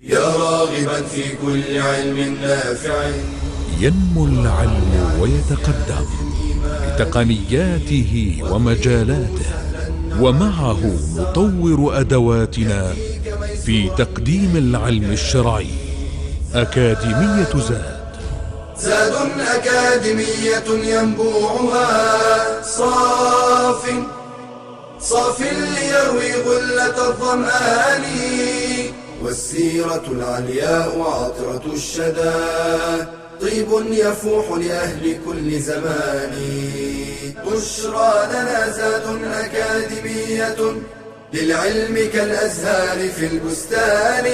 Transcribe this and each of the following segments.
يا راغبا في كل علم نافع. ينمو العلم ويتقدم بتقنياته ومجالاته، ومعه نطور أدواتنا في تقديم العلم الشرعي. أكاديمية زاد أكاديمية ينبوعها صاف ليروي غلة الظمآن، والسيرة العلياء عطرة الشدى طيب يفوح لأهل كل زمان. بشرى لنا زاد أكاديمية للعلم كالأزهار في البستان.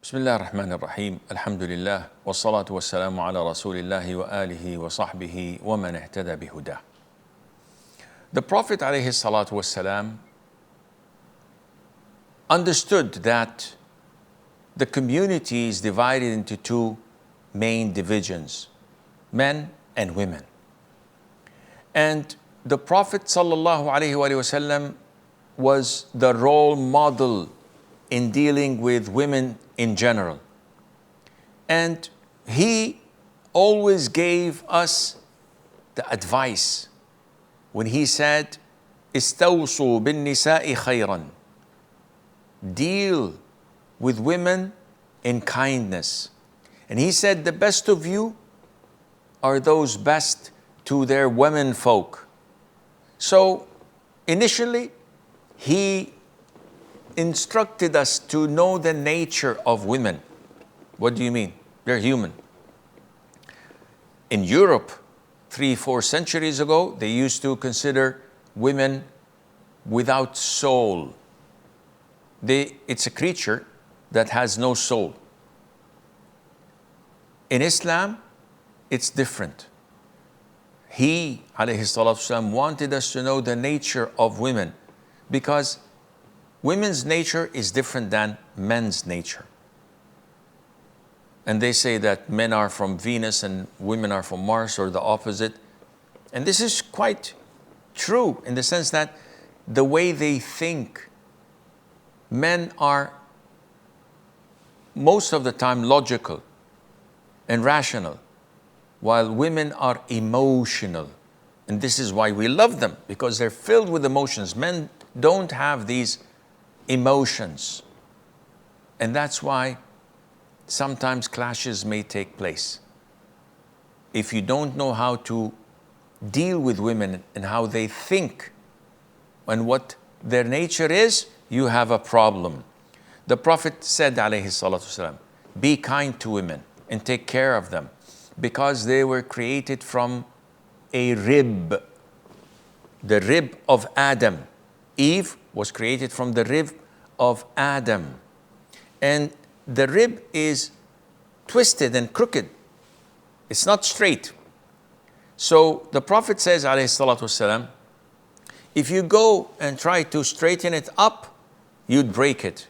بسم الله الرحمن الرحيم. الحمد لله والصلاة والسلام على رسول الله وآله وصحبه ومن اهتدى بهداه. The Prophet عليه الصلاة والسلام understood that the community is divided into two main divisions, men and women. And the Prophet sallallahu alaihi wasallam was the role model in dealing with women in general. And he always gave us the advice when he said, "Istawsu bin nisa'i khayran." Deal with women in kindness. And he said, the best of you are those best to their women folk. So initially, he instructed us to know the nature of women. What do you mean? They're human. In Europe, 3-4 centuries ago, they used to consider women without soul. It's a creature that has no soul. In Islam, it's different. He, alayhi salatu wasalam, wanted us to know the nature of women because women's nature is different than men's nature. And they say that men are from Venus and women are from Mars, or the opposite. And this is quite true in the sense that the way they think, men are most of the time logical and rational, while women are emotional. And this is why we love them, because they're filled with emotions. Men don't have these emotions. And that's why sometimes clashes may take place. If you don't know how to deal with women and how they think and what their nature is, you have a problem. The Prophet said, alayhi salatu wasalam, be kind to women and take care of them because they were created from a rib, the rib of Adam. Eve was created from the rib of Adam. And the rib is twisted and crooked. It's not straight. So the Prophet says, alayhi salatu wasalam, if you go and try to straighten it up, you'd break it.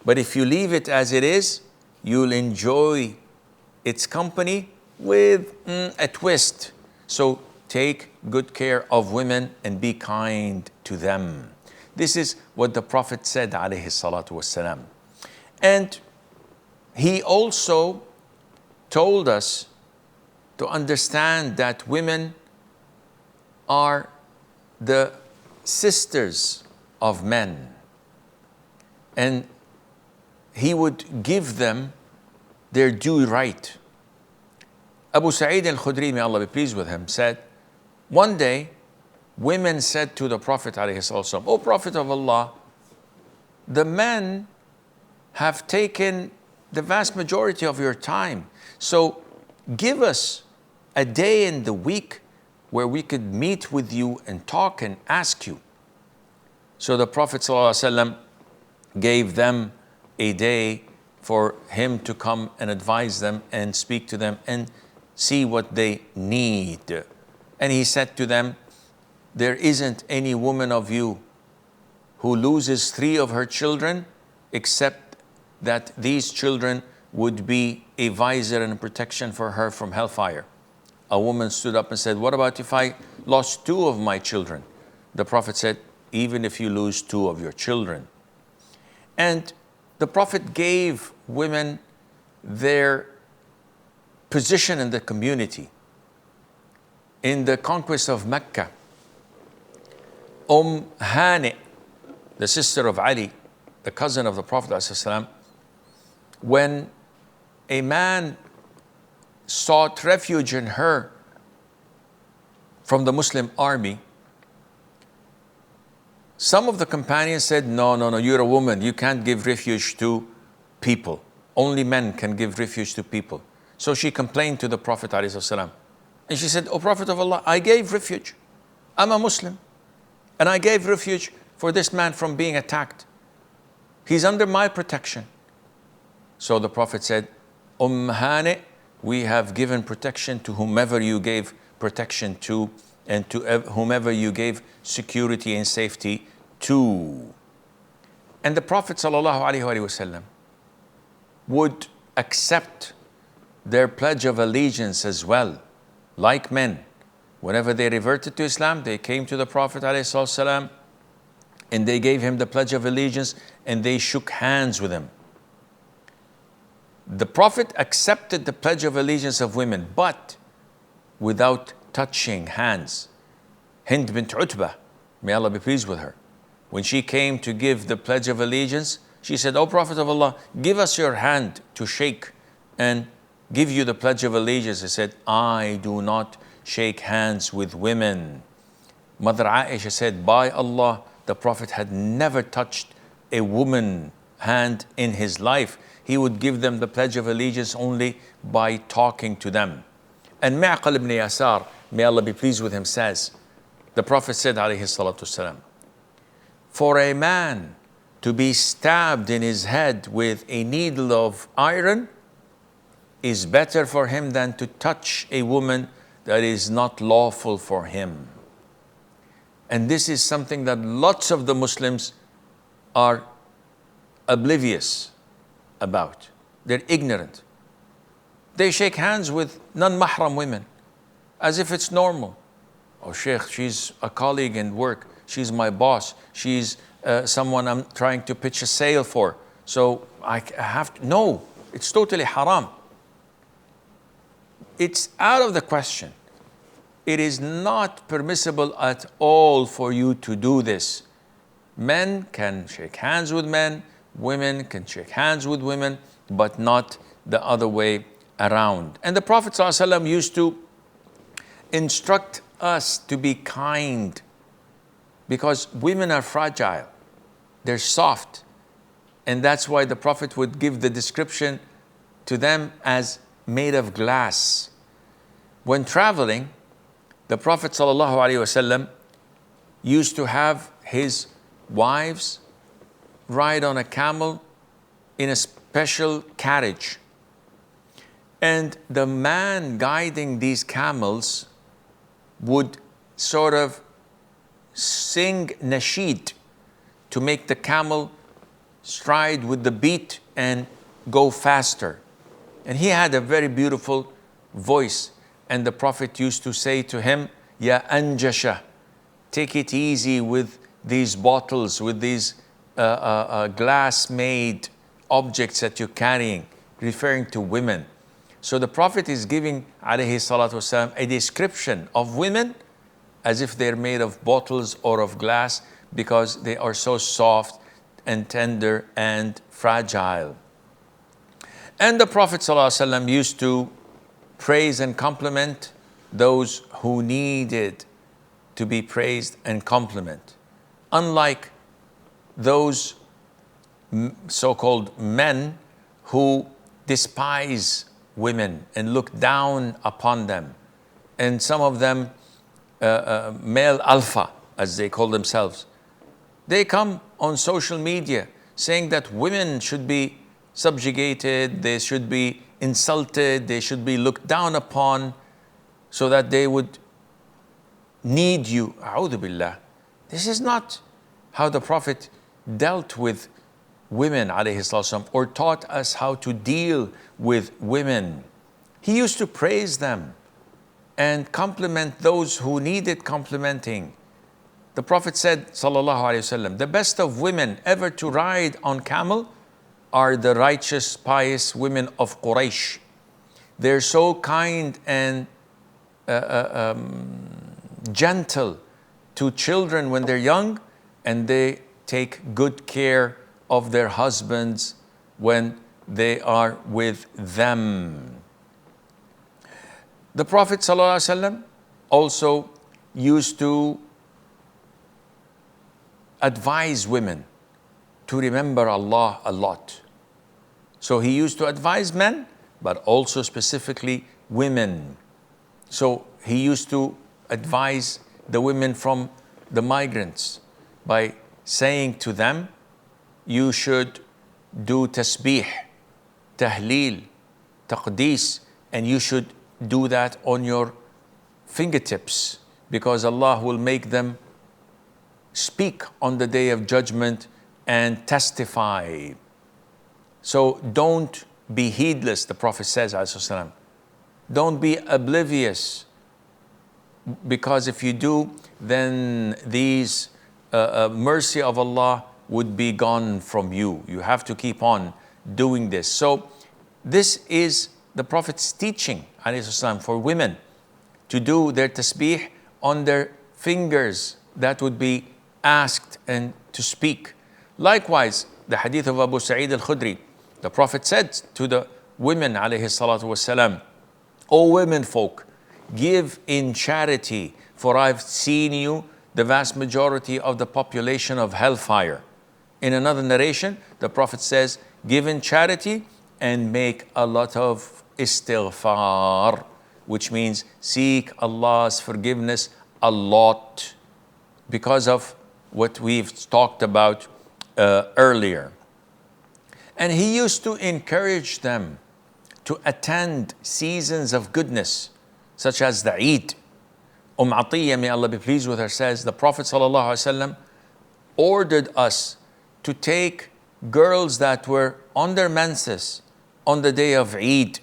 But if you leave it as it is, you'll enjoy its company with a twist. So take good care of women and be kind to them. This is what the Prophet said, alayhi salatu wassalam. And he also told us to understand that women are the sisters of men. And he would give them their due right. Abu Sa'id al-Khudri, may Allah be pleased with him, said, one day, women said to the Prophet ﷺ, "O Prophet of Allah, the men have taken the vast majority of your time. So give us a day in the week where we could meet with you and talk and ask you." So the Prophet ﷺ gave them a day for him to come and advise them and speak to them and see what they need. And he said to them, there isn't any woman of you who loses 3 of her children except that these children would be a visor and protection for her from hellfire. A woman stood up and said, what about if I lost 2 of my children? The Prophet said, even if you lose 2 of your children. And the Prophet gave women their position in the community. In the conquest of Mecca, Hani, the sister of Ali, the cousin of the Prophet ﷺ, when a man sought refuge in her from the Muslim army, some of the companions said, no, you're a woman, you can't give refuge to people. Only men can give refuge to people. So she complained to the Prophet ﷺ. And she said, O Prophet of Allah, I gave refuge. I'm a Muslim. And I gave refuge for this man from being attacked. He's under my protection. So the Prophet said, Hani, we have given protection to whomever you gave protection to, and to whomever you gave security and safety to. And the Prophet ﷺ would accept their pledge of allegiance as well, like men. Whenever they reverted to Islam, they came to the Prophet ﷺ and they gave him the pledge of allegiance and they shook hands with him. The Prophet accepted the pledge of allegiance of women, but without touching hands. Hind bint Utbah, may Allah be pleased with her, when she came to give the pledge of allegiance, she said, O Prophet of Allah, give us your hand to shake and give you the pledge of allegiance. He said, I do not shake hands with women. Mother Aisha said, by Allah, the Prophet had never touched a woman hand in his life. He would give them the pledge of allegiance only by talking to them. And Ma'qal ibn Yasar, may Allah be pleased with him, says, the Prophet said, alayhi salatu wasalam, for a man to be stabbed in his head with a needle of iron is better for him than to touch a woman that is not lawful for him. And this is something that lots of the Muslims are oblivious about. They're ignorant. They shake hands with non-mahram women as if it's normal. Oh, Shaykh, she's a colleague in work. She's my boss. She's someone I'm trying to pitch a sale for. So I have to. No, it's totally haram. It's out of the question. It is not permissible at all for you to do this. Men can shake hands with men, women can shake hands with women, but not the other way around. And the Prophet ﷺ used to instruct us to be kind, because women are fragile, they're soft, and that's why the Prophet would give the description to them as made of glass. When traveling, the Prophet ﷺ used to have his wives ride on a camel in a special carriage. And the man guiding these camels would sort of sing nasheed to make the camel stride with the beat and go faster. And he had a very beautiful voice. And the Prophet used to say to him, Ya Anjasha, take it easy with these bottles, with these glass-made objects that you're carrying, referring to women. So the Prophet is giving, alayhi salatu wasalam, a description of women as if they're made of bottles or of glass, because they are so soft and tender and fragile. And the Prophet ﷺ used to praise and compliment those who needed to be praised and compliment. Unlike those so-called men who despise women and look down upon them. And some of them, male alpha, as they call themselves, they come on social media saying that women should be subjugated, they should be insulted, they should be looked down upon, so that they would need you. A'udhu billah. This is not how the Prophet dealt with women, alayhi salatu, or taught us how to deal with women. He used to praise them and compliment those who needed complimenting. The Prophet said, sallallahu alaihi wasallam, the best of women ever to ride on camel are the righteous, pious women of Quraysh. They're so kind and gentle to children when they're young, and they take good care of their husbands when they are with them. The Prophet ﷺ also used to advise women to remember Allah a lot. So he used to advise men, but also specifically women. So he used to advise the women from the migrants by saying to them, you should do tasbih, tahleel, taqdees, and you should do that on your fingertips, because Allah will make them speak on the day of judgment and testify. So don't be heedless, the Prophet says, ﷺ. Don't be oblivious, because if you do, then these mercy of Allah would be gone from you. You have to keep on doing this. So this is the Prophet's teaching, ﷺ, for women to do their tasbih on their fingers. That would be asked and to speak. Likewise, the hadith of Abu Sa'id al-Khudri, the Prophet said to the women, alayhi salatu wasalam, O women folk, give in charity, for I've seen you the vast majority of the population of hellfire. In another narration, the Prophet says, give in charity and make a lot of istighfar, which means seek Allah's forgiveness a lot, because of what we've talked about earlier. And he used to encourage them to attend seasons of goodness, such as the Eid. Atiyya, may Allah be pleased with her, says the Prophet ﷺ ordered us to take girls that were on their menses on the day of Eid,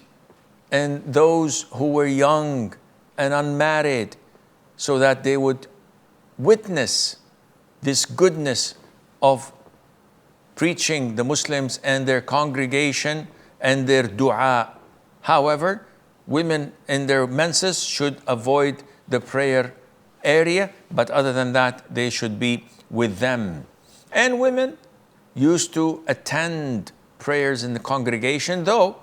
and those who were young and unmarried, so that they would witness this goodness of preaching the Muslims and their congregation and their dua. However, women in their menses should avoid the prayer area, but other than that, they should be with them. And women used to attend prayers in the congregation, though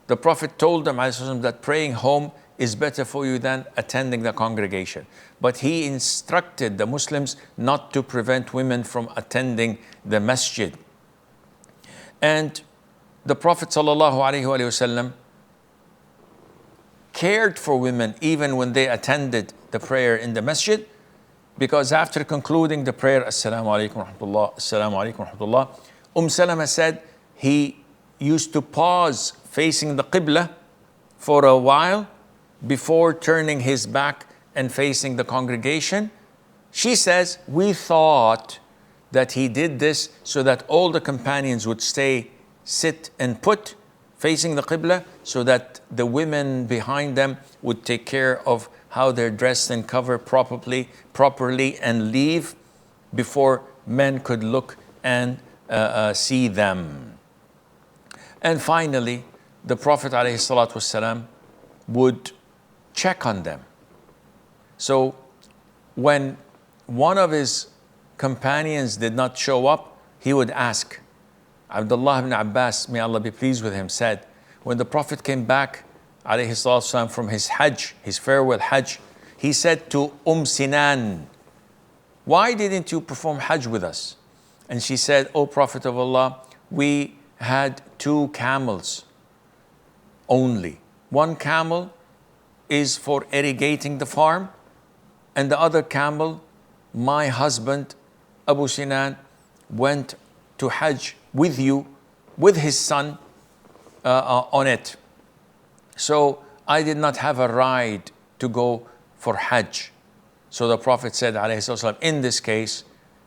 the Prophet told them that praying home is better for you than attending the congregation. But he instructed the Muslims not to prevent women from attending the masjid. And the Prophet ﷺ cared for women even when they attended the prayer in the masjid, because after concluding the prayer, Assalamu alaikum wa rahmatullah, Assalamu alaikum wa rahmatullah, Salama said he used to pause facing the Qibla for a while before turning his back and facing the congregation. She says, we thought that he did this so that all the companions would sit and put facing the Qibla, so that the women behind them would take care of how they're dressed and covered properly and leave before men could look and see them. And finally, the Prophet ﷺ would check on them. So when one of his companions did not show up, he would ask. Abdullah ibn Abbas, may Allah be pleased with him, said, when the Prophet came back ﷺ from his Hajj, his farewell Hajj, he said to Sinan, why didn't you perform Hajj with us? And she said, O Prophet of Allah, we had 2 camels only. One camel is for irrigating the farm, and the other camel, my husband, Abu Sinan, went to Hajj with you, with his son on it. So I did not have a ride to go for Hajj. So the Prophet said, ﷺ, in this case,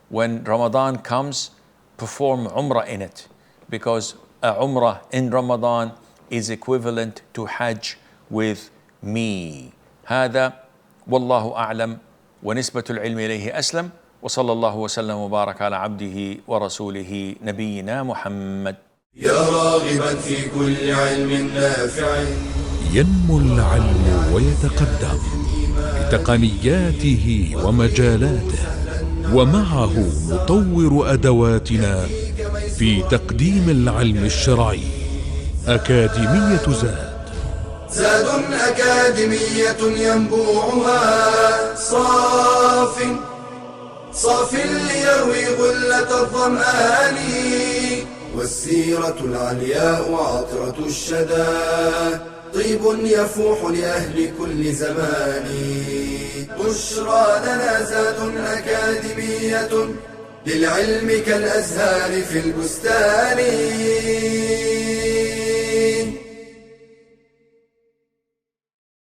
when Ramadan comes, perform Umrah in it, because a Umrah in Ramadan is equivalent to Hajj with me. هذا والله أعلم ونسبة العلم إليه أسلم وصلى الله وسلم وبارك على عبده ورسوله نبينا محمد. يا راغبا في كل علم نافع. ينمو العلم ويتقدم بتقنياته ومجالاته، ومعه نطور أدواتنا في تقديم العلم الشرعي. أكاديمية زاد أكاديمية ينبوعها صاف ليروي غلة الظمآن، والسيرة العلياء عطرة الشدى طيب يفوح لأهل كل زمان. بشرى لنا زاد أكاديمية للعلم كالأزهار في البستان.